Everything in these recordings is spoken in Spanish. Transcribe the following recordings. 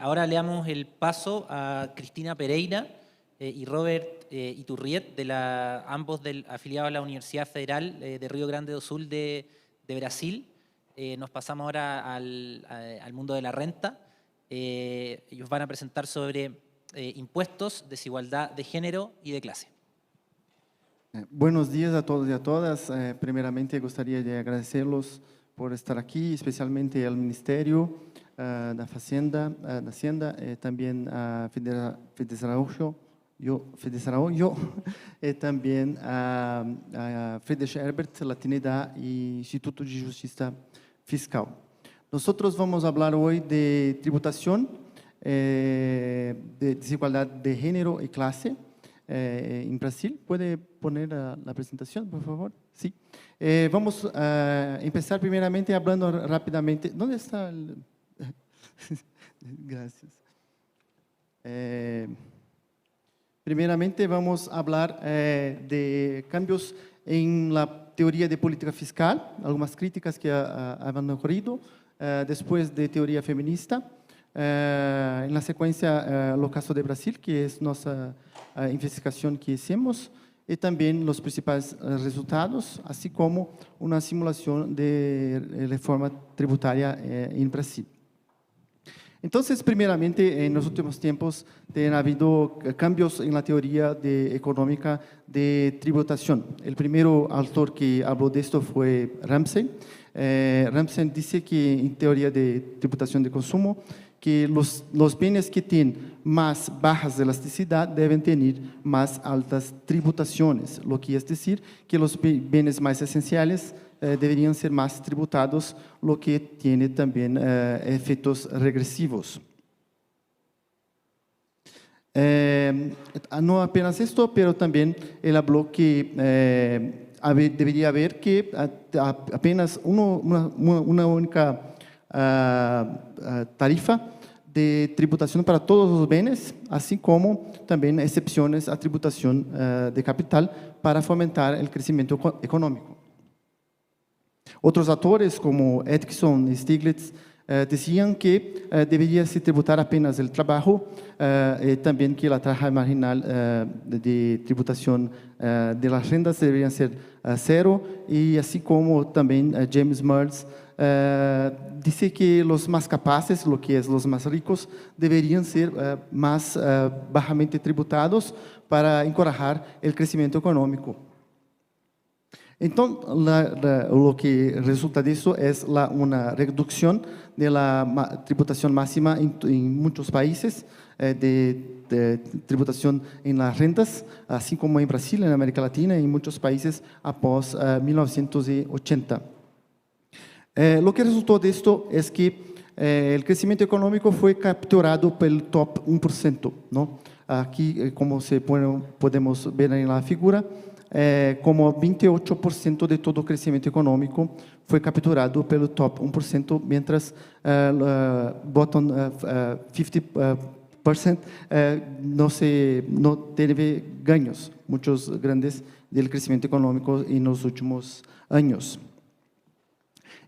Ahora le damos el paso a Cristina Pereira y Robert Iturriet, ambos afiliados a la Universidad Federal de Río Grande do Sul de Brasil. Nos pasamos ahora al mundo de la renta. Ellos van a presentar sobre impuestos, desigualdad de género y de clase. Buenos días a todos y a todas. Primeramente, gostaria de agradecerlos por estar aquí, especialmente al Ministerio da Hacienda, también a Fedesaraujo, e também a Friedrich Ebert, Latinidad e Instituto de Justiça Fiscal. Nosotros vamos a hablar hoy de tributación, de desigualdad de género y clase en Brasil. ¿Puede poner la presentación, por favor? Sí. Vamos a empezar primeramente hablando rápidamente. ¿Dónde está el...? Gracias. Primeramente vamos a hablar de cambios en la teoría de política fiscal, algunas críticas que han ocurrido, después de teoría feminista, en la secuencia lo caso de Brasil, que es nuestra investigación que hicimos, y también los principales resultados, así como una simulación de reforma tributaria en Brasil. Entonces, primeramente, en los últimos tiempos han habido cambios en la teoría económica de tributación. El primero autor que habló de esto fue Ramsey. Ramsey dice que en teoría de tributación de consumo, que los bienes que tienen más bajas elasticidad deben tener más altas tributaciones, lo que es decir que los bienes más esenciales deberían ser más tributados, lo que tiene también efectos regresivos. No apenas esto, pero también él habló que debería haber que apenas una única tarifa de tributación para todos los bienes, así como también excepciones a tributación de capital para fomentar el crecimiento económico. Otros autores como Atkinson y Stiglitz decían que debería se tributar apenas el trabajo, también que la tasa marginal de tributación de las rentas debería ser cero, y así como también James Merz dice que los más capaces, lo que es los más ricos, deberían ser más bajamente tributados para encorajar el crecimiento económico. Entonces, lo que resulta de eso es una reducción de la tributación máxima en muchos países, de tributación en las rentas, así como en Brasil, en América Latina y en muchos países após 1980. Lo que resultó de esto es que el crecimiento económico fue capturado por el top 1%, ¿no? Aquí, como podemos ver en la figura, como 28% de todo crecimiento económico fue capturado pelo top 1%, mientras bottom 50% no tiene ganhos, muchos grandes del crecimiento económico en los últimos años.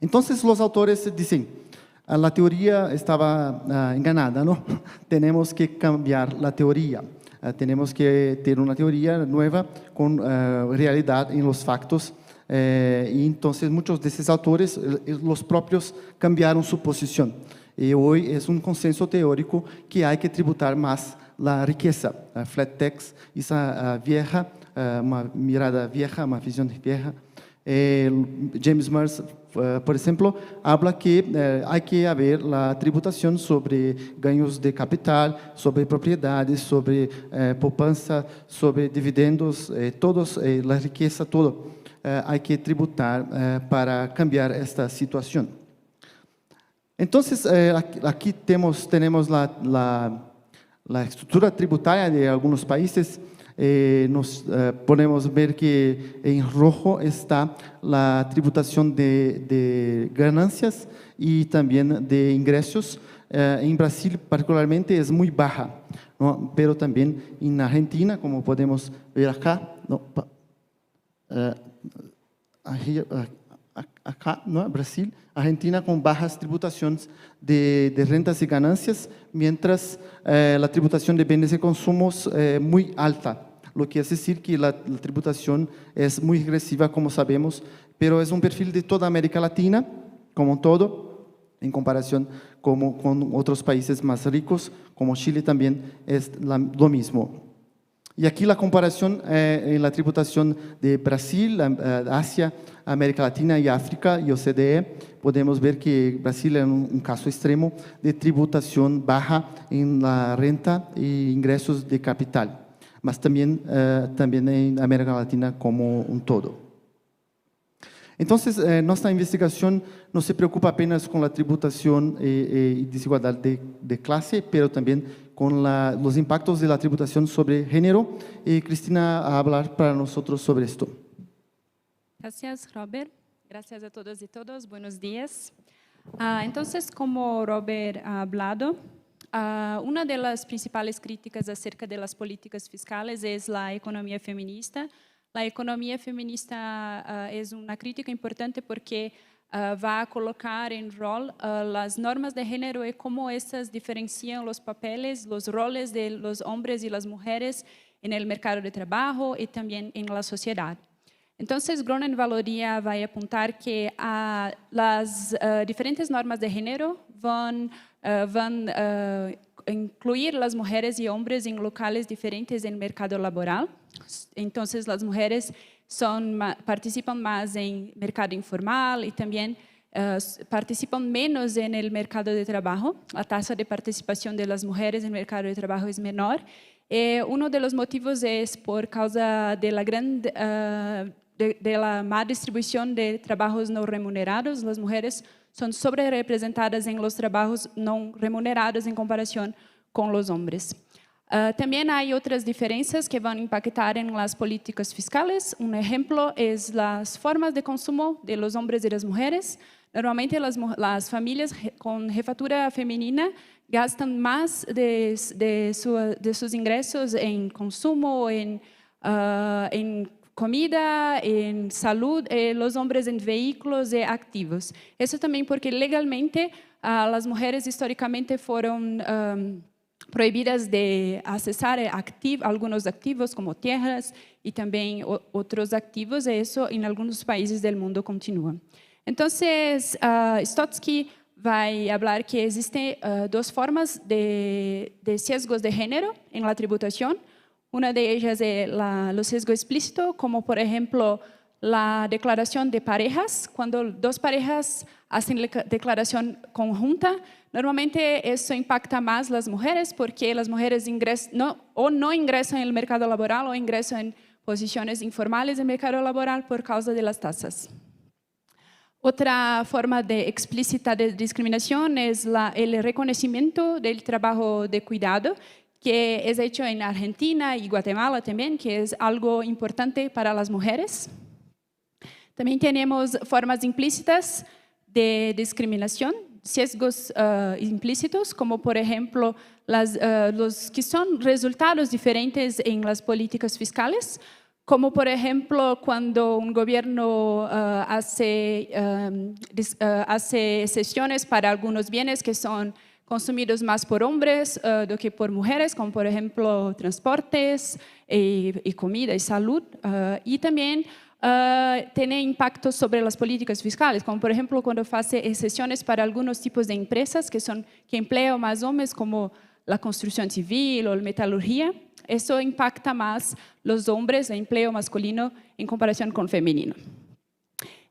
Entonces, los autores dicen, la teoría estaba enganada, ¿no? Tenemos que cambiar la teoría. Tenemos que tener una teoría nueva con realidad en los factos. Y entonces muchos de esos autores, los propios, cambiaron su posición. Y hoy es un consenso teórico que hay que tributar más la riqueza. Flat tax, esa vieja, una mirada vieja, una visión vieja. James Merz, por ejemplo, habla que hay que haber la tributación sobre ganhos de capital, sobre propiedades, sobre poupança, sobre dividendos, la riqueza, todo. Hay que tributar para cambiar esta situación. Entonces, aquí tenemos la estructura tributaria de algunos países. Nos podemos ver que en rojo está la tributación de ganancias y también de ingresos. En Brasil particularmente es muy baja, ¿no? Pero también en Argentina, como podemos ver acá, ¿no? acá, ¿no? Brasil, Argentina con bajas tributaciones de rentas y ganancias, mientras la tributación de bienes y consumos muy alta, lo que es decir que la tributación es muy agresiva, como sabemos, pero es un perfil de toda América Latina, como todo, en comparación con otros países más ricos, como Chile también es lo mismo. Y aquí la comparación en la tributación de Brasil, Asia, América Latina y África y OCDE, podemos ver que Brasil es un caso extremo de tributación baja en la renta e ingresos de capital, mas también en América Latina como un todo. Entonces, nuestra investigación no se preocupa apenas con la tributación y desigualdad de clase, pero también con los impactos de la tributación sobre género. Y Cristina va a hablar para nosotros sobre esto. Gracias, Robert. Gracias a todos y todas. Buenos días. Entonces, como Robert ha hablado, una de las principales críticas acerca de las políticas fiscales es la economía feminista. La economía feminista es una crítica importante porque va a colocar en rol las normas de género y cómo estas diferencian los papeles, los roles de los hombres y las mujeres en el mercado de trabajo y también en la sociedad. Entonces, Gronen Valoria va a apuntar que las diferentes normas de género van incluir las mujeres y hombres en locales diferentes en el mercado laboral. Entonces, las mujeres participan más en mercado informal y también participan menos en el mercado de trabajo. La tasa de participación de las mujeres en el mercado de trabajo es menor. Uno de los motivos es por causa de la mala distribución de trabajos no remunerados. Las mujeres son sobrerepresentadas en los trabajos no remunerados en comparación con los hombres. También hay otras diferencias que van a impactar en las políticas fiscales. Un ejemplo es las formas de consumo de los hombres y las mujeres. Normalmente las familias con jefatura femenina gastan más de sus ingresos en consumo, en comida, en salud, los hombres en vehículos y activos. Eso también porque legalmente las mujeres históricamente fueron prohibidas de accesar algunos activos como tierras y también otros activos, y eso en algunos países del mundo continúa. Entonces, Stotsky va a hablar que existen dos formas de sesgos de género en la tributación. Una de ellas es los sesgos explícitos, como por ejemplo la declaración de parejas. Cuando dos parejas hacen declaración conjunta, normalmente eso impacta más las mujeres porque las mujeres no ingresan en el mercado laboral o ingresan en posiciones informales del mercado laboral por causa de las tasas. Otra forma explícita de discriminación es el reconocimiento del trabajo de cuidado, que es hecho en Argentina y Guatemala también, que es algo importante para las mujeres. También tenemos formas implícitas de discriminación, sesgos implícitos, como por ejemplo los que son resultados diferentes en las políticas fiscales, como por ejemplo cuando un gobierno hace excepciones para algunos bienes que son consumidos más por hombres do que por mujeres, como por ejemplo transportes y comida y salud, y también tiene impactos sobre las políticas fiscales, como por ejemplo cuando hace excepciones para algunos tipos de empresas que emplean más hombres, como la construcción civil o la metalurgia. Eso impacta más los hombres, el empleo masculino en comparación con femenino.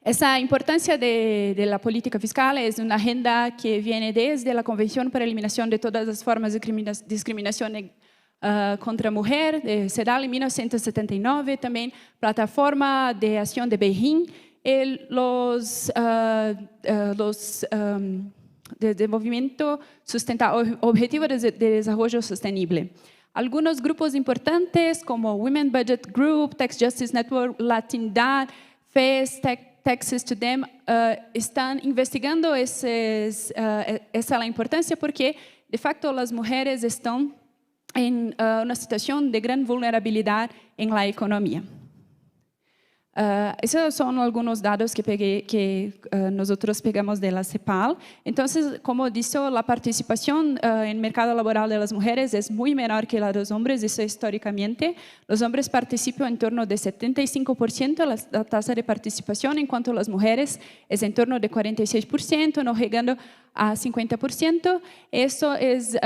Esa importancia de la política fiscal es una agenda que viene desde la Convención para la Eliminación de todas las formas de discriminación contra mujer, de CEDAW en 1979, también Plataforma de Acción de Beijing, de Movimiento Objetivo de Desarrollo Sostenible. Algunos grupos importantes como Women Budget Group, Tax Justice Network, Latindad, FES, Taxes to Them, están investigando esa la importancia porque, de facto, las mujeres están en una situación de gran vulnerabilidad en la economía. Esos son algunos datos que nosotros pegamos de la CEPAL. Entonces, como dijo, la participación en el mercado laboral de las mujeres es muy menor que la de los hombres, eso históricamente. Los hombres participan en torno de 75%, la tasa de participación, en cuanto a las mujeres es en torno de 46%, no llegando a 50%. Eso es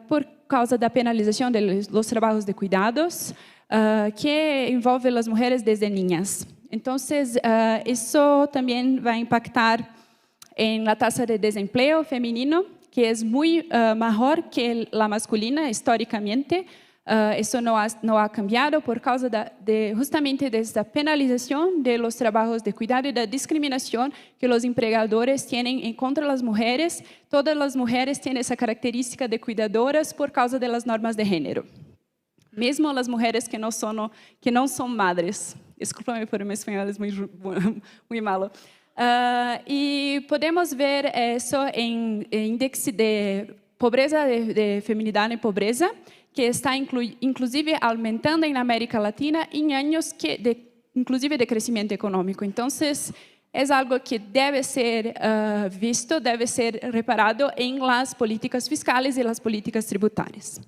por causa da penalización de los trabajos de cuidados, que envolve las mujeres desde niñas. Entonces, eso también va a impactar en la tasa de desempleo femenino, que es muy mejor que la masculina históricamente. Eso no ha cambiado por causa justamente de esta penalización de los trabajos de cuidado y de discriminación que los empregadores tienen en contra de las mujeres. Todas las mujeres tienen esa característica de cuidadoras por causa de las normas de género. Mesmo as mulheres que não são madres. Desculpa-me por meu espanhol, é muito malo. E podemos ver isso em índice de pobreza, de feminidade e pobreza, que está inclusive aumentando na América Latina em anos inclusive de crescimento econômico. Então, é algo que deve ser visto, deve ser reparado em las políticas fiscais e las políticas tributárias.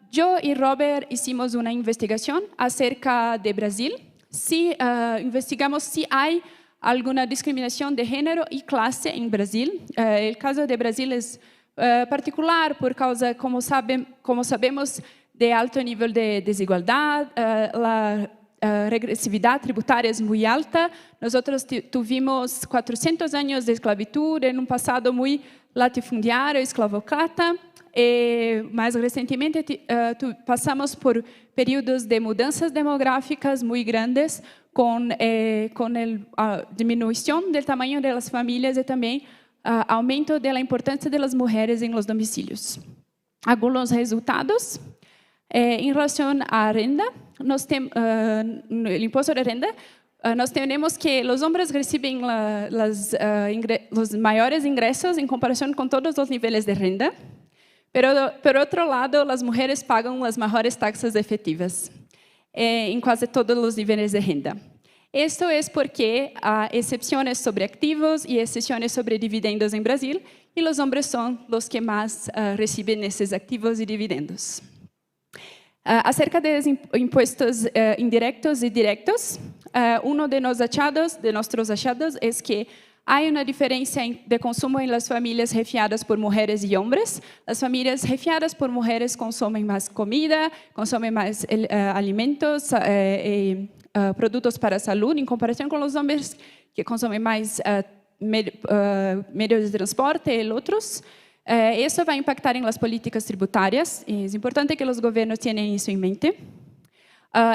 Yo y Robert hicimos una investigación acerca de Brasil. Investigamos si hay alguna discriminación de género y clase en Brasil. El caso de Brasil es particular por causa, como sabemos, de alto nivel de desigualdad. La regresividad tributaria es muy alta. Nosotros tuvimos 400 años de esclavitud en un pasado muy latifundiario, esclavocrata. Mais recentemente passamos por períodos de mudanças demográficas muito grandes, com a diminuição do tamanho das famílias e também aumento da importância das mulheres em los domicílios. Alguns resultados em relação à renda, no imposto de renda, nós temos que os homens recebem os maiores ingressos em comparação com todos os níveis de renda. Pero, por outro lado, as mulheres pagam as maiores taxas efetivas em quase todos os níveis de renda. Isto é porque há exceções sobre ativos e exceções sobre dividendos em Brasil, e os homens são os que mais recebem esses ativos e dividendos. Acerca dos impuestos indirectos e diretos, de nossos achados é que há uma diferença de consumo em las famílias refiadas por mulheres e homens. As famílias refiadas por mulheres consomem mais comida, consomem mais alimentos e produtos para a saúde, em comparação com os homens que consomem mais meios de transporte e outros. Isso vai impactar em las políticas tributárias. É importante que os governos tenham isso em mente.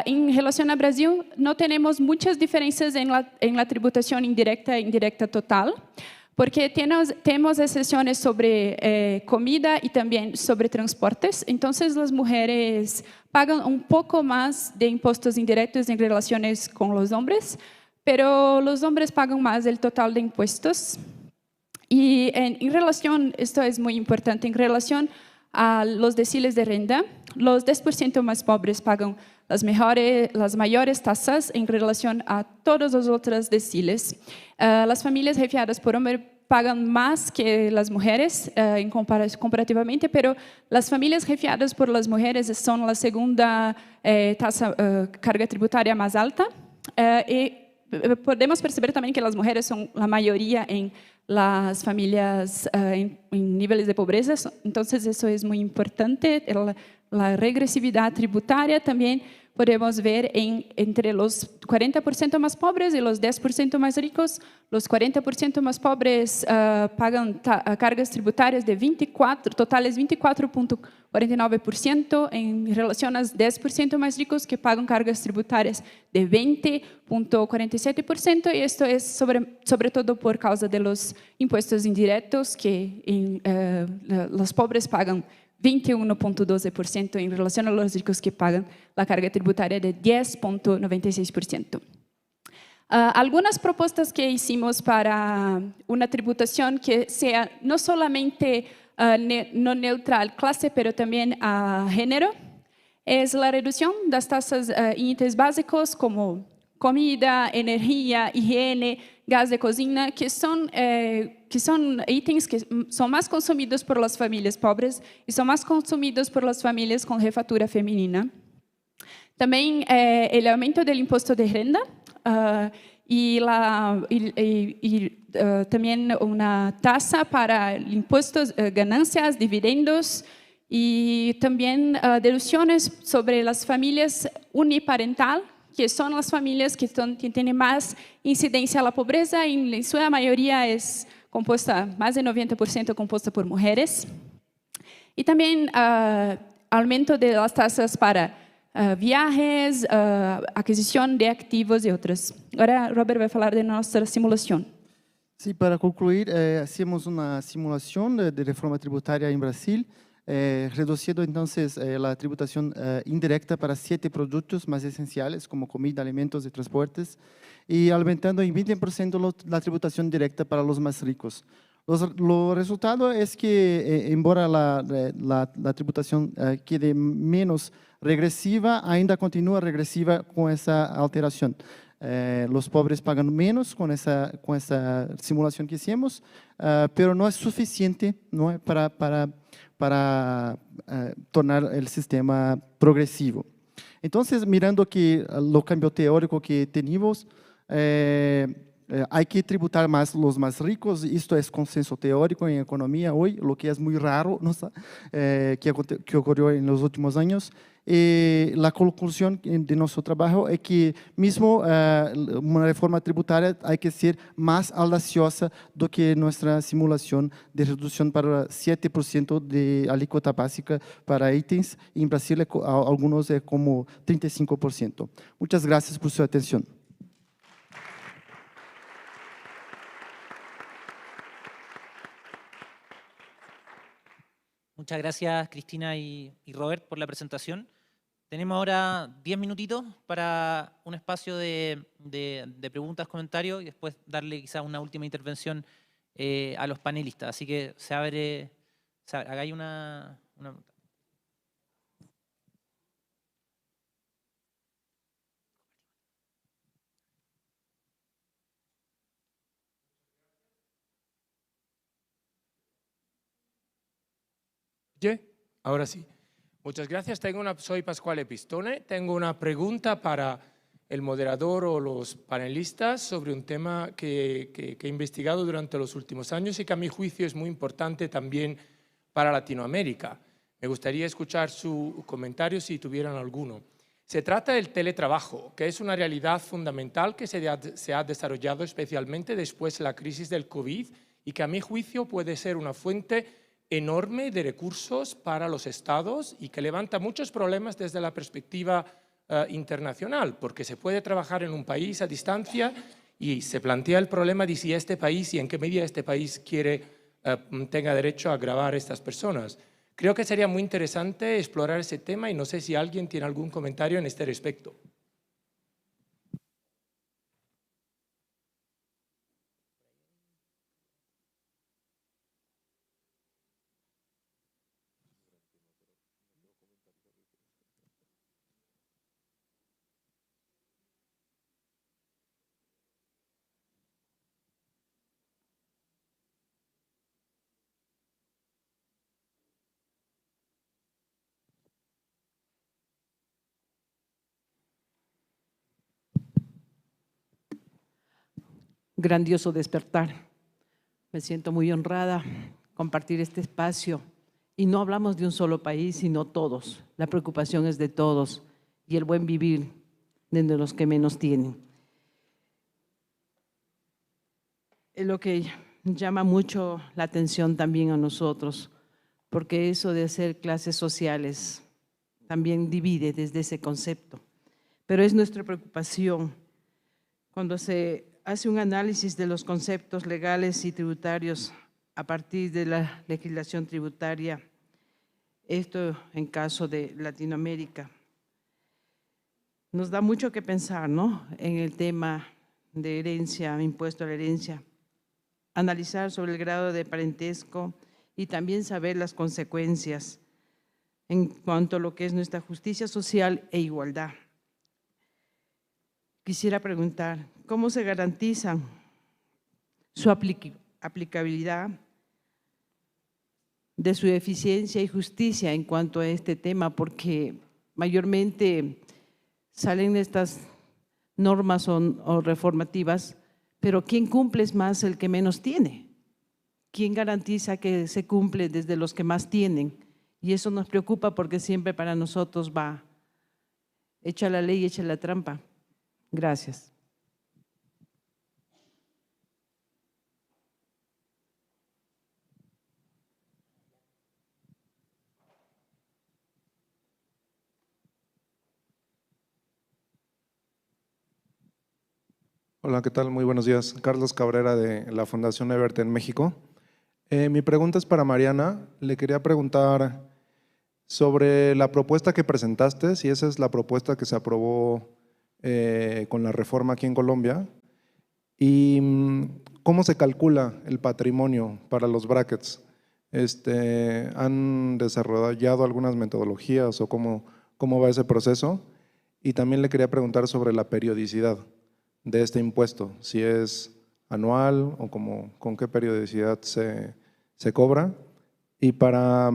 Em relação ao Brasil, não temos muitas diferenças em la tributação indireta e indirecta total, porque temos exceções sobre comida e também sobre transportes. Então, as mulheres pagam pouco mais de impostos indiretos em relações com os homens, pero os homens pagam mais o total de impostos. E em relação, isto é muito importante, em relação a los deciles de renda, los 10% mais pobres pagam as maiores taxas em relação a todos os outros deciles. As famílias refiadas por homens pagam mais que as mulheres comparativamente, pero as famílias refiadas por as mulheres são a segunda carga tributária mais alta. E podemos perceber também que as mulheres são a maioria em las famílias em níveis de pobreza. Então, isso é muito importante. A regressividade tributária também podemos ver entre os 40% mais pobres e os 10% mais ricos. Os 40% mais pobres pagam cargas tributárias de totales 24,49% em relação aos 10% mais ricos que pagam cargas tributárias de 20,47%. E isto é sobretudo por causa dos impostos indiretos que os pobres pagam 21,12% em relação aos ricos que pagam a carga tributária de 10,96%. Algumas propostas que hicimos para uma tributação que seja não solamente no neutral classe, pero também a género, é a redução das taxas em itens básicos como comida, energía, higiene, gas de cocina, que son itens que son más consumidos por las familias pobres y son más consumidos por las familias con jefatura femenina. También el aumento del impuesto de renta y también una tasa para impuestos, ganancias, dividendos y también deducciones sobre las familias uniparental, que son las familias que tienen más incidencia a la pobreza y en su mayoría es compuesta, más del 90% compuesta por mujeres. Y también aumento de las tasas para viajes, adquisición de activos y otros. Ahora Robert va a hablar de nuestra simulación. Sí, para concluir, hacemos una simulación de reforma tributaria en Brasil, reduciendo entonces la tributación indirecta para 7 productos más esenciales como comida, alimentos y transportes y aumentando en 20% la tributación directa para los más ricos. Lo resultado es que, embora la tributación quede menos regresiva, ainda continúa regresiva con esa alteración. Los pobres pagan menos con esa simulación que hicimos, pero no es suficiente, ¿no? para tornar el sistema progresivo. Entonces, mirando que lo cambio teórico que tenemos, hay que tributar más los más ricos. Esto es consenso teórico en economía hoy, lo que es muy raro, ¿no? que ocurrió en los últimos años. La conclusión de nuestro trabajo es que mismo una reforma tributaria hay que ser más audaciosa do que nuestra simulación de reducción para 7% de alícuota básica para itens. En Brasil algunos es como 35%. Muchas gracias por su atención. Muchas gracias, Cristina y Robert, por la presentación. Tenemos ahora 10 minutitos para un espacio de preguntas, comentarios y después darle quizás una última intervención a los panelistas. Así que hagáis una... Ahora sí. Muchas gracias. Soy Pasquale Pistone. Tengo una pregunta para el moderador o los panelistas sobre un tema que he investigado durante los últimos años y que a mi juicio es muy importante también para Latinoamérica. Me gustaría escuchar su comentario si tuvieran alguno. Se trata del teletrabajo, que es una realidad fundamental que se ha desarrollado especialmente después de la crisis del COVID y que a mi juicio puede ser una fuente enorme de recursos para los estados y que levanta muchos problemas desde la perspectiva internacional, porque se puede trabajar en un país a distancia y se plantea el problema de si este país y en qué medida este país tenga derecho a grabar a estas personas. Creo que sería muy interesante explorar ese tema y no sé si alguien tiene algún comentario en este respecto. Grandioso despertar. Me siento muy honrada compartir este espacio. Y no hablamos de un solo país, sino todos. La preocupación es de todos y el buen vivir de los que menos tienen. Es lo que llama mucho la atención también a nosotros, porque eso de hacer clases sociales también divide desde ese concepto. Pero es nuestra preocupación cuando se hace un análisis de los conceptos legales y tributarios a partir de la legislación tributaria, esto en caso de Latinoamérica. Nos da mucho que pensar, ¿no?, en el tema de herencia, impuesto a la herencia, analizar sobre el grado de parentesco y también saber las consecuencias en cuanto a lo que es nuestra justicia social e igualdad. quisiera preguntar, ¿cómo se garantiza su aplicabilidad de su eficiencia y justicia en cuanto a este tema? Porque mayormente salen estas normas o reformativas, pero ¿quién cumple es más el que menos tiene? ¿Quién garantiza que se cumple desde los que más tienen? Y eso nos preocupa porque siempre para nosotros va hecha la ley, hecha la trampa. Gracias. Hola, ¿qué tal? Muy buenos días. Carlos Cabrera de la Fundación Ebert en México. Mi pregunta es para Mariana. Le quería preguntar sobre la propuesta que presentaste, si esa es la propuesta que se aprobó con la reforma aquí en Colombia, y cómo se calcula el patrimonio para los brackets. ¿Han desarrollado algunas metodologías o cómo va ese proceso? Y también le quería preguntar sobre la periodicidad de este impuesto, si es anual o con qué periodicidad se cobra. Y para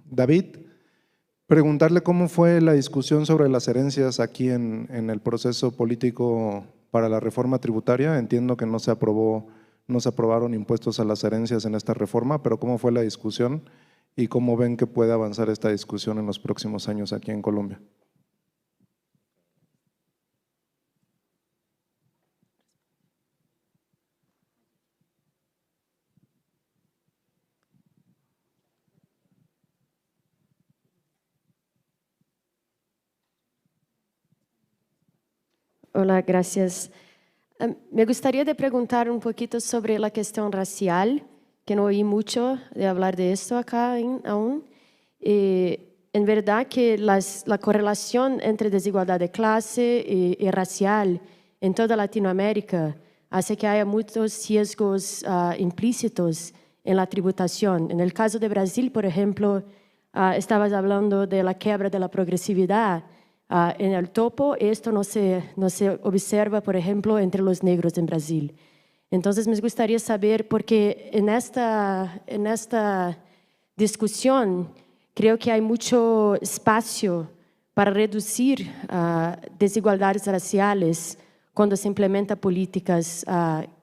David, preguntarle cómo fue la discusión sobre las herencias aquí en el proceso político para la reforma tributaria. Entiendo que no se aprobaron impuestos a las herencias en esta reforma, pero ¿cómo fue la discusión y cómo ven que puede avanzar esta discusión en los próximos años aquí en Colombia? Hola, gracias. Me gustaría de preguntar un poquito sobre la cuestión racial, que no oí mucho de hablar de esto acá aún. En verdad que la correlación entre desigualdad de clase y racial en toda Latinoamérica hace que haya muchos sesgos implícitos en la tributación. En el caso de Brasil, por ejemplo, estabas hablando de la quiebra de la progresividad. En el topo, esto no se observa, por ejemplo, entre los negros en Brasil. Entonces, me gustaría saber, porque en esta discusión creo que hay mucho espacio para reducir desigualdades raciales cuando se implementan políticas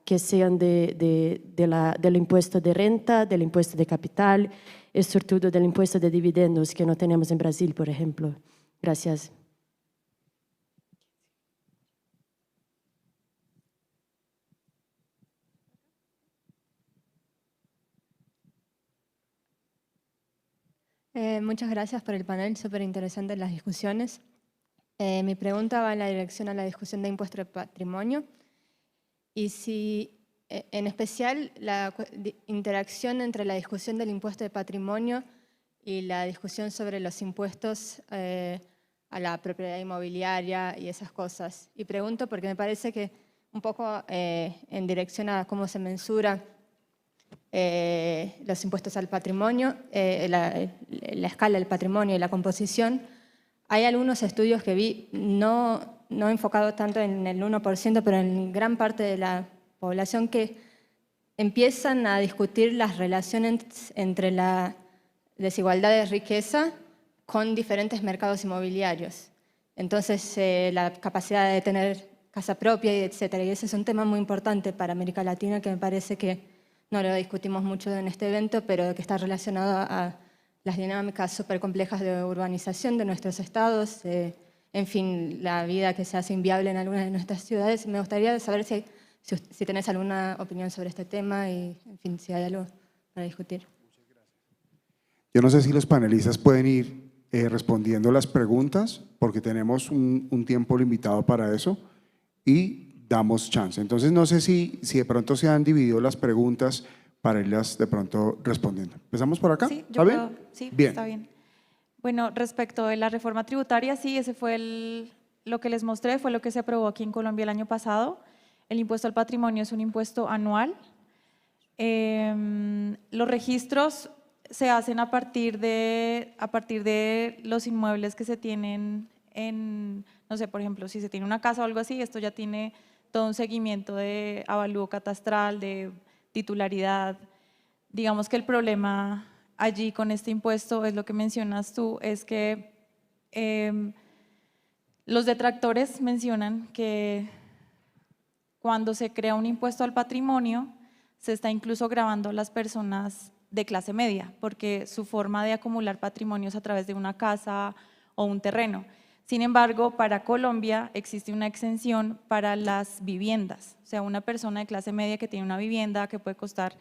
que sean del impuesto de renta, del impuesto de capital, y sobre todo del impuesto de dividendos que no tenemos en Brasil, por ejemplo. Gracias. Muchas gracias por el panel, súper interesantes las discusiones. Mi pregunta va en la dirección a la discusión de impuesto de patrimonio y si, en especial, la interacción entre la discusión del impuesto de patrimonio y la discusión sobre los impuestos a la propiedad inmobiliaria y esas cosas. Y pregunto porque me parece que un poco en dirección a cómo se mensura los impuestos al patrimonio, la escala del patrimonio y la composición. Hay algunos estudios que vi, no enfocados tanto en el 1%, pero en gran parte de la población, que empiezan a discutir las relaciones entre la desigualdad de riqueza con diferentes mercados inmobiliarios. Entonces, la capacidad de tener casa propia, etcétera. Y ese es un tema muy importante para América Latina que me parece que no lo discutimos mucho en este evento, pero que está relacionado a las dinámicas súper complejas de urbanización de nuestros estados, en fin, la vida que se hace inviable en algunas de nuestras ciudades. Me gustaría saber si tenés alguna opinión sobre este tema y, en fin, si hay algo para discutir. Yo no sé si los panelistas pueden ir respondiendo las preguntas, porque tenemos un tiempo limitado para eso y damos chance. Entonces, no sé si de pronto se han dividido las preguntas para irlas de pronto respondiendo. ¿Empezamos por acá? Sí, ¿Está bien? Sí, Bien. está bien. Bueno, respecto de la reforma tributaria, sí, ese fue lo que les mostré, fue lo que se aprobó aquí en Colombia el año pasado. El impuesto al patrimonio es un impuesto anual. Los registros se hacen a partir de los inmuebles que se tienen no sé, por ejemplo, si se tiene una casa o algo así, esto ya tiene todo un seguimiento de avalúo catastral, de titularidad. Digamos que el problema allí con este impuesto es lo que mencionas tú, es que los detractores mencionan que cuando se crea un impuesto al patrimonio, se está incluso gravando a las personas de clase media, porque su forma de acumular patrimonio es a través de una casa o un terreno. Sin embargo, para Colombia existe una exención para las viviendas. O sea, una persona de clase media que tiene una vivienda que puede costar,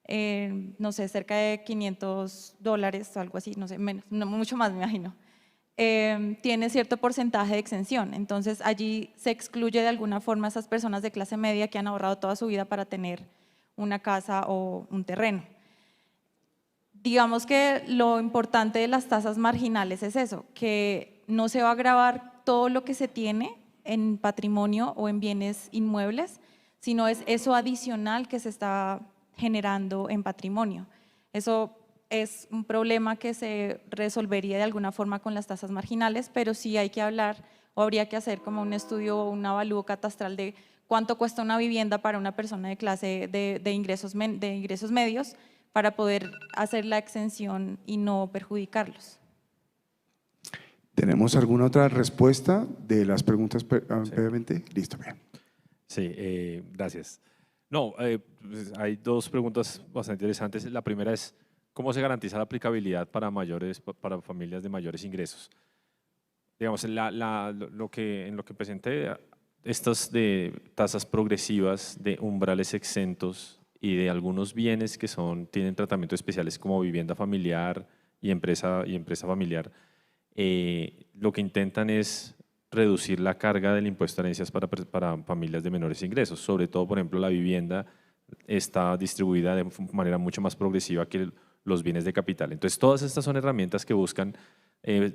no sé, cerca de $500 o algo así, no sé, menos, no, mucho más me imagino. Tiene cierto porcentaje de exención. Entonces, allí se excluye de alguna forma a esas personas de clase media que han ahorrado toda su vida para tener una casa o un terreno. Digamos que lo importante de las tasas marginales es eso, que no se va a gravar todo lo que se tiene en patrimonio o en bienes inmuebles, sino es eso adicional que se está generando en patrimonio. Eso es un problema que se resolvería de alguna forma con las tasas marginales, pero sí hay que hablar o habría que hacer como un estudio o un avalúo catastral de cuánto cuesta una vivienda para una persona de clase de ingresos medios para poder hacer la exención y no perjudicarlos. ¿Tenemos alguna otra respuesta de las preguntas previamente? Listo, bien. Sí, gracias. No, pues hay dos preguntas bastante interesantes. La primera es, ¿cómo se garantiza la aplicabilidad para familias de mayores ingresos? Digamos, en lo que presenté, estas de tasas progresivas, de umbrales exentos y de algunos bienes que tienen tratamientos especiales como vivienda familiar y empresa familiar, lo que intentan es reducir la carga del impuesto a herencias para familias de menores ingresos. Sobre todo, por ejemplo, la vivienda está distribuida de manera mucho más progresiva que los bienes de capital. Entonces, todas estas son herramientas que buscan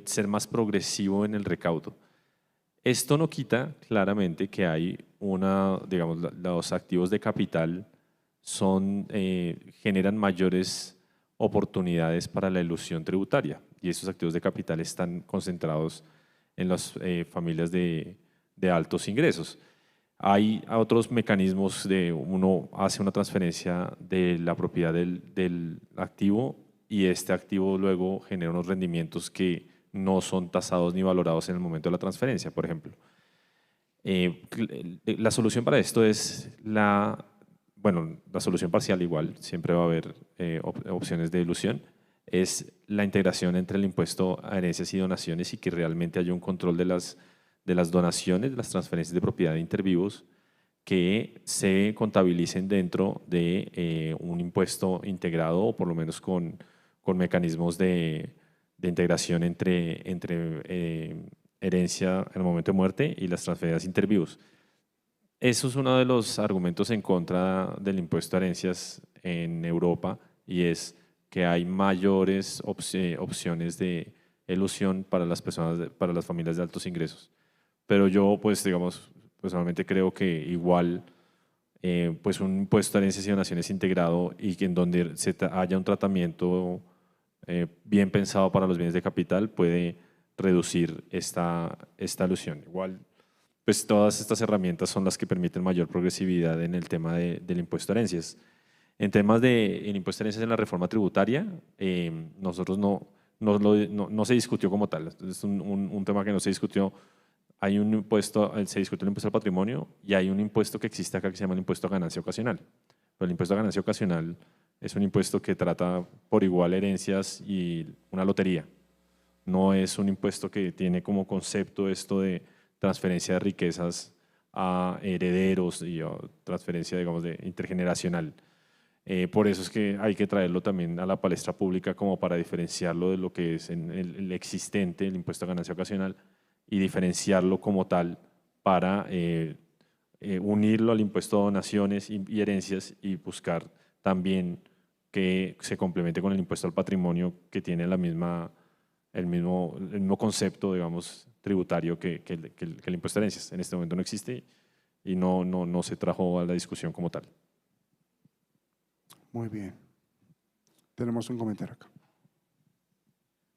ser más progresivo en el recaudo. Esto no quita claramente que hay digamos, los activos de capital generan mayores oportunidades para la elusión tributaria y esos activos de capital están concentrados en las familias de altos ingresos. Hay otros mecanismos uno hace una transferencia de la propiedad del activo y este activo luego genera unos rendimientos que no son tasados ni valorados en el momento de la transferencia, por ejemplo. La solución para esto es la solución parcial igual, siempre va a haber opciones de elusión, es la integración entre el impuesto a herencias y donaciones y que realmente haya un control de las donaciones, de las transferencias de propiedad de intervivos que se contabilicen dentro de un impuesto integrado o por lo menos con mecanismos de integración entre herencia en el momento de muerte y las transferencias intervivos. Eso es uno de los argumentos en contra del impuesto a herencias en Europa y es que hay mayores opciones de elusión para las familias de altos ingresos. Pero yo, pues, digamos, personalmente creo que igual, pues, un impuesto a herencias y donaciones integrado y que en donde haya un tratamiento bien pensado para los bienes de capital puede reducir esta elusión. Igual, pues todas estas herramientas son las que permiten mayor progresividad en el tema del impuesto a herencias. En temas del impuesto a herencias en la reforma tributaria, nosotros no se discutió como tal, es un tema que no se discutió. Hay un impuesto, se discutió el impuesto al patrimonio y hay un impuesto que existe acá que se llama el impuesto a ganancia ocasional. Pero el impuesto a ganancia ocasional es un impuesto que trata por igual herencias y una lotería. No es un impuesto que tiene como concepto esto de transferencia de riquezas a herederos y transferencia, digamos, intergeneracional. Por eso es que hay que traerlo también a la palestra pública como para diferenciarlo de lo que es el existente, el impuesto a ganancia ocasional, y diferenciarlo como tal para unirlo al impuesto a donaciones y herencias y buscar también que se complemente con el impuesto al patrimonio que tiene el mismo concepto, digamos, tributario que el impuesto a herencias. En este momento no existe y no se trajo a la discusión como tal. Muy bien. Tenemos un comentario acá.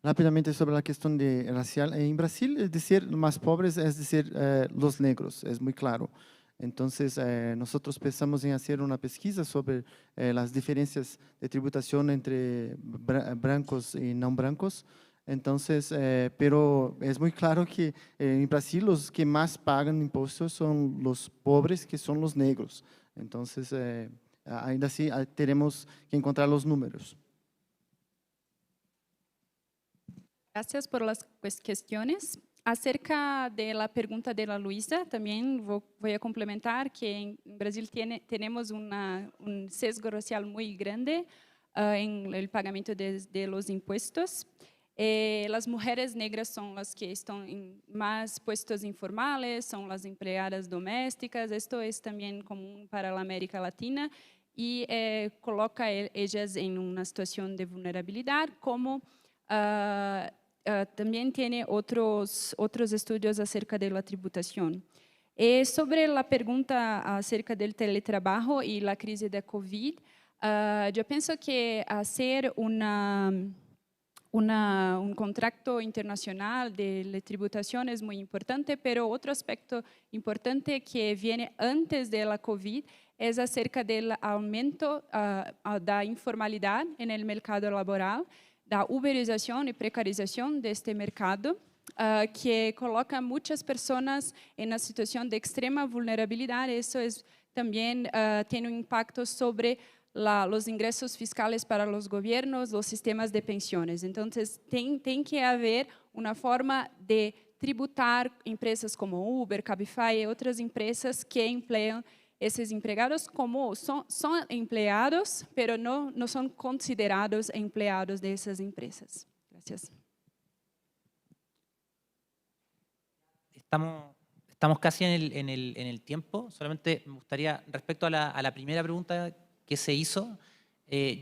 Rápidamente sobre la cuestión de racial. En Brasil, es decir, más pobres, es decir, los negros, es muy claro. Entonces, nosotros pensamos en hacer una pesquisa sobre las diferencias de tributación entre blancos y no blancos. Entonces, pero es muy claro que en Brasil los que más pagan impuestos son los pobres, que son los negros. Entonces, ainda así, tenemos que encontrar los números. Gracias por las cuestiones. Acerca de la pregunta de la Luisa, también voy a complementar que en Brasil tenemos un sesgo racial muy grande en el pagamento de los impuestos. Las mujeres negras son las que están en más puestos informales, son las empleadas domésticas. Esto es también común para la América Latina y coloca ellas en una situación de vulnerabilidad como también tiene otros estudios acerca de la tributación. Sobre la pregunta acerca del teletrabajo y la crisis de COVID, yo pienso que hacer un contrato internacional de tributación es muy importante, pero otro aspecto importante que viene antes de la COVID es acerca del aumento da informalidad en el mercado laboral, da uberización y precarización de este mercado, que coloca muchas personas en una situación de extrema vulnerabilidad. Eso también tiene un impacto sobre los ingresos fiscales para los gobiernos, los sistemas de pensiones. Entonces, tem que haber una forma de tributar empresas como Uber, Cabify y otras empresas que emplean esos empregados como son empleados, pero no son considerados empleados de esas empresas. Gracias. Estamos casi en el tiempo. Solamente me gustaría, respecto a la primera pregunta que se hizo,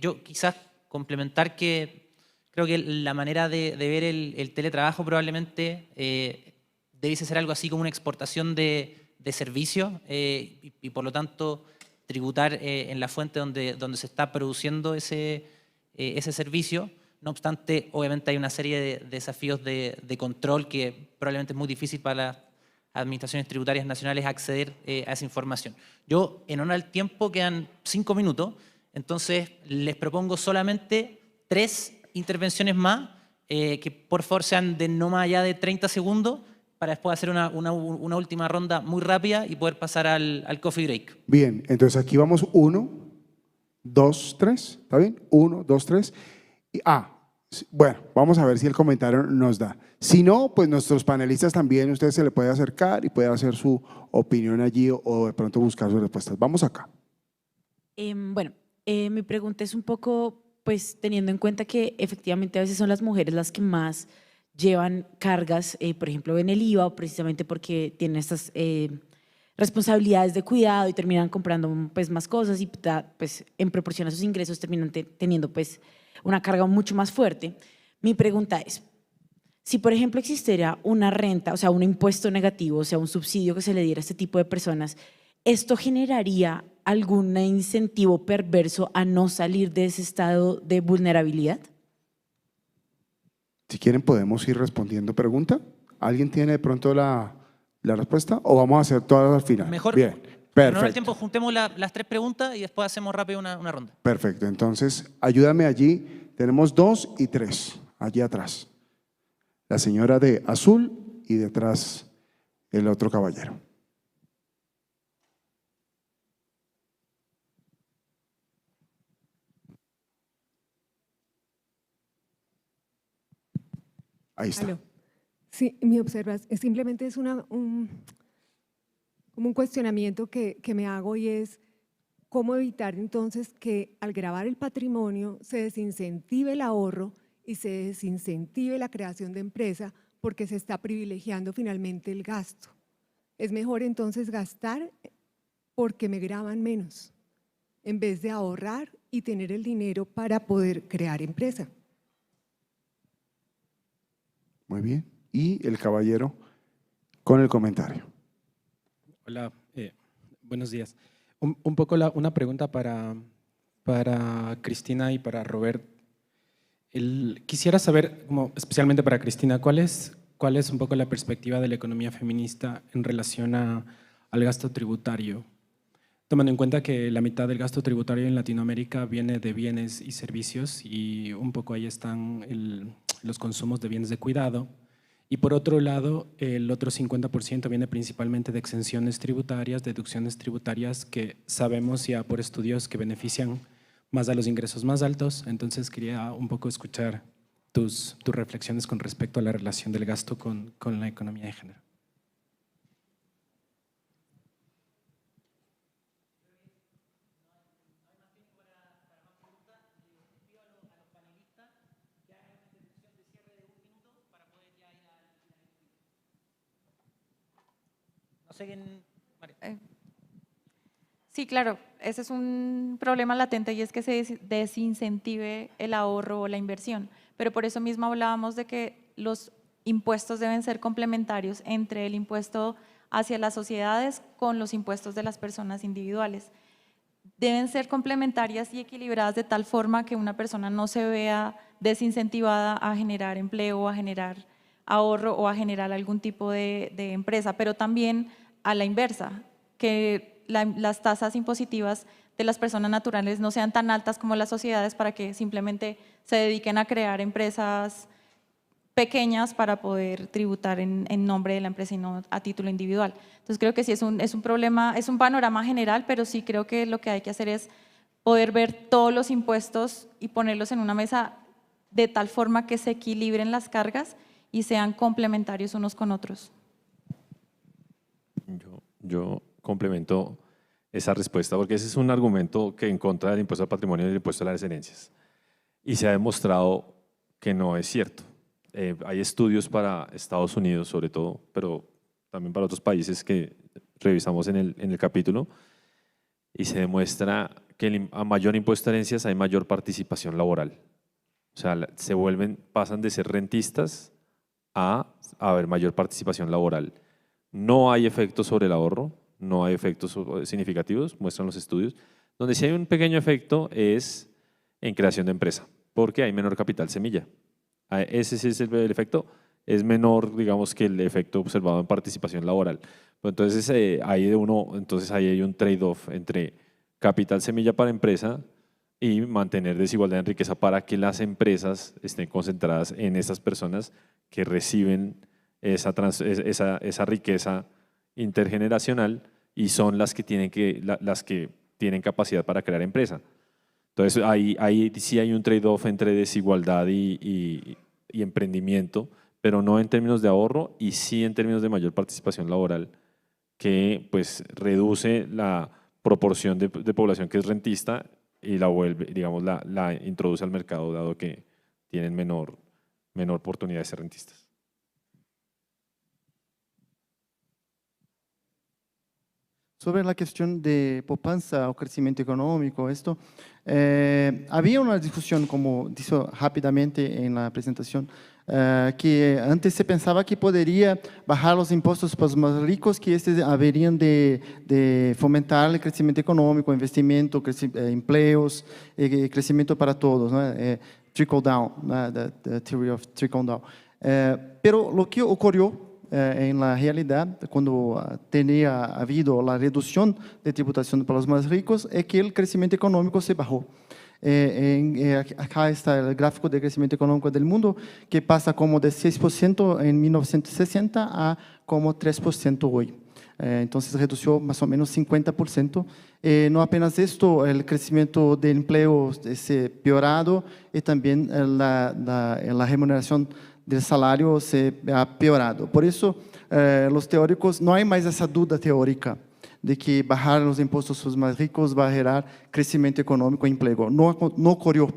yo quizás complementar que creo que la manera de ver el teletrabajo probablemente debiese ser algo así como una exportación de servicio y por lo tanto tributar en la fuente donde se está produciendo ese servicio. No obstante, obviamente hay una serie de desafíos de control que probablemente es muy difícil para las administraciones tributarias nacionales acceder a esa información. Yo, en honor al tiempo, quedan 5 minutos, entonces les propongo solamente 3 intervenciones más, que por favor sean de no más allá de 30 segundos, para después hacer una última ronda muy rápida y poder pasar al coffee break. Bien, entonces aquí vamos 1, 2, 3, ¿está bien? 1, 2, 3. Bueno, vamos a ver si el comentario nos da. Si no, pues nuestros panelistas también, usted se le puede acercar y puede hacer su opinión allí o de pronto buscar sus respuestas. Vamos acá. Mi pregunta es un poco, pues teniendo en cuenta que efectivamente a veces son las mujeres las que más llevan cargas, por ejemplo, en el IVA, precisamente porque tienen estas responsabilidades de cuidado y terminan comprando pues, más cosas y pues, en proporción a sus ingresos terminan teniendo pues, una carga mucho más fuerte. Mi pregunta es, si por ejemplo existiera una renta, o sea, un impuesto negativo, o sea, un subsidio que se le diera a este tipo de personas, ¿esto generaría algún incentivo perverso a no salir de ese estado de vulnerabilidad? Si quieren podemos ir respondiendo pregunta. ¿Alguien tiene de pronto la respuesta o vamos a hacer todas al final? Mejor, bien, en el perfecto. tiempo juntemos las 3 preguntas y después hacemos rápido una ronda. Perfecto, entonces ayúdame allí. Tenemos 2 y 3, allí atrás. La señora de azul y detrás el otro caballero. Ahí está. Aló. Sí, mi observación simplemente es como un cuestionamiento que me hago y es cómo evitar entonces que al gravar el patrimonio se desincentive el ahorro y se desincentive la creación de empresa porque se está privilegiando finalmente el gasto. Es mejor entonces gastar porque me graban menos en vez de ahorrar y tener el dinero para poder crear empresa. Muy bien. Y el caballero con el comentario. Hola, buenos días. Un poco una pregunta para Cristina y para Robert. Quisiera saber, como especialmente para Cristina, ¿cuál es un poco la perspectiva de la economía feminista en relación al gasto tributario? Tomando en cuenta que la mitad del gasto tributario en Latinoamérica viene de bienes y servicios y un poco ahí están los consumos de bienes de cuidado. Y por otro lado, el otro 50% viene principalmente de exenciones tributarias, deducciones tributarias que sabemos ya por estudios que benefician más a los ingresos más altos. Entonces quería un poco escuchar tus reflexiones con respecto a la relación del gasto con la economía de género. Sí, claro, ese es un problema latente y es que se desincentive el ahorro o la inversión, pero por eso mismo hablábamos de que los impuestos deben ser complementarios entre el impuesto hacia las sociedades con los impuestos de las personas individuales. Deben ser complementarias y equilibradas de tal forma que una persona no se vea desincentivada a generar empleo, a generar ahorro o a generar algún tipo de empresa, pero también a la inversa, que las tasas impositivas de las personas naturales no sean tan altas como las sociedades para que simplemente se dediquen a crear empresas pequeñas para poder tributar en nombre de la empresa y no a título individual. Entonces creo que sí es un problema, es un panorama general, pero sí creo que lo que hay que hacer es poder ver todos los impuestos y ponerlos en una mesa de tal forma que se equilibren las cargas y sean complementarios unos con otros. Yo complemento esa respuesta porque ese es un argumento que en contra del impuesto al patrimonio y del impuesto a las herencias. Y se ha demostrado que no es cierto. Hay estudios para Estados Unidos sobre todo, pero también para otros países que revisamos en el capítulo, y se demuestra que a mayor impuesto a herencias hay mayor participación laboral. O sea, pasan de ser rentistas a haber mayor participación laboral. No hay efectos sobre el ahorro, no hay efectos significativos, muestran los estudios. Donde sí hay un pequeño efecto es en creación de empresa, porque hay menor capital semilla. Ese sí es el efecto, es menor, digamos, que el efecto observado en participación laboral. Entonces, ahí hay un trade-off entre capital semilla para empresa y mantener desigualdad en riqueza para que las empresas estén concentradas en esas personas que reciben esa riqueza intergeneracional y son las que tienen capacidad para crear empresa. Entonces, ahí sí hay un trade-off entre desigualdad y emprendimiento, pero no en términos de ahorro y sí en términos de mayor participación laboral, que pues reduce la proporción de población que es rentista y la vuelve, digamos, la introduce al mercado, dado que tienen menor oportunidad de ser rentistas. Sobre la cuestión de poupanza o crecimiento económico, había una discusión, como dijo rápidamente en la presentación, que antes se pensaba que podría bajar los impuestos para los más ricos, que estos habrían de fomentar el crecimiento económico, investimento, empleos, crecimiento para todos, ¿no? Trickle down, the theory of trickle down. Pero lo que ocurrió en la realidad, cuando tenía habido la reducción de tributación para los más ricos, es que el crecimiento económico se bajó. Acá está el gráfico de crecimiento económico del mundo, que pasa como de 6% en 1960 a como 3% hoy. Entonces redució más o menos 50%. No apenas esto, el crecimiento de empleo se peorado y también la remuneración del salario se ha peorado. Por eso, los teóricos, no hay más esa duda teórica de que bajar los impuestos a los más ricos va a generar crecimiento económico e empleo. No ocurrió,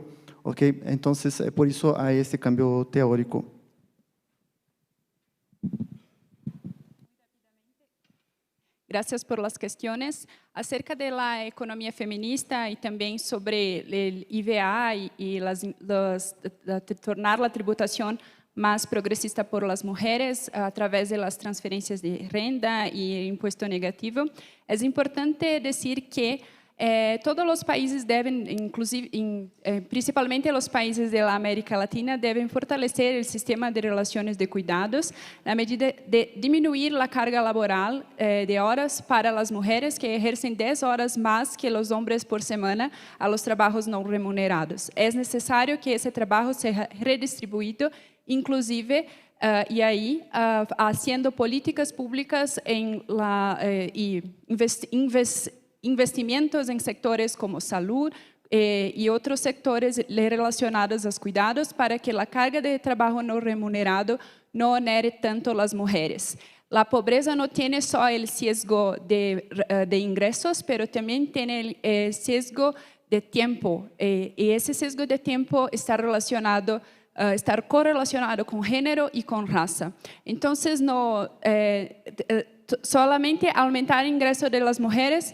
¿ok? Entonces, por eso hay este cambio teórico. Gracias por las cuestiones. Acerca de la economía feminista y también sobre el IVA y tornar la tributación más progresista por las mujeres a través de las transferencias de renta y el impuesto negativo, es importante decir que Todos los países deben, inclusive, principalmente los países de la América Latina, deben fortalecer el sistema de relaciones de cuidados a medida de disminuir la carga laboral de horas para las mujeres que ejercen 10 horas más que los hombres por semana a los trabajos no remunerados. Es necesario que ese trabajo sea redistribuido, inclusive y ahí haciendo políticas públicas y investimentos en sectores como salud y otros sectores relacionados a los cuidados para que la carga de trabajo no remunerado no onere tanto las mujeres. La pobreza no tiene solo el sesgo de ingresos, pero también tiene el sesgo de tiempo. Y ese sesgo de tiempo está estar correlacionado con género y con raza. Entonces, solamente aumentar el ingreso de las mujeres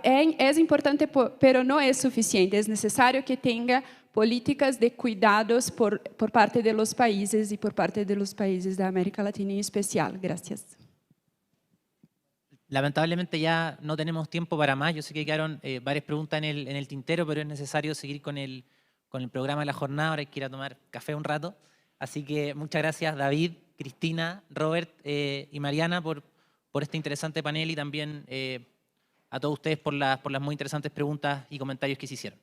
es importante, pero no es suficiente. Es necesario que tenga políticas de cuidados por parte de los países y por parte de los países de América Latina en especial. Gracias. Lamentablemente ya no tenemos tiempo para más. Yo sé que quedaron varias preguntas en el tintero, pero es necesario seguir con el programa de la jornada. Ahora hay que ir a tomar café un rato. Así que muchas gracias, David, Cristina, Robert y Mariana por este interesante panel y también a todos ustedes por las muy interesantes preguntas y comentarios que se hicieron.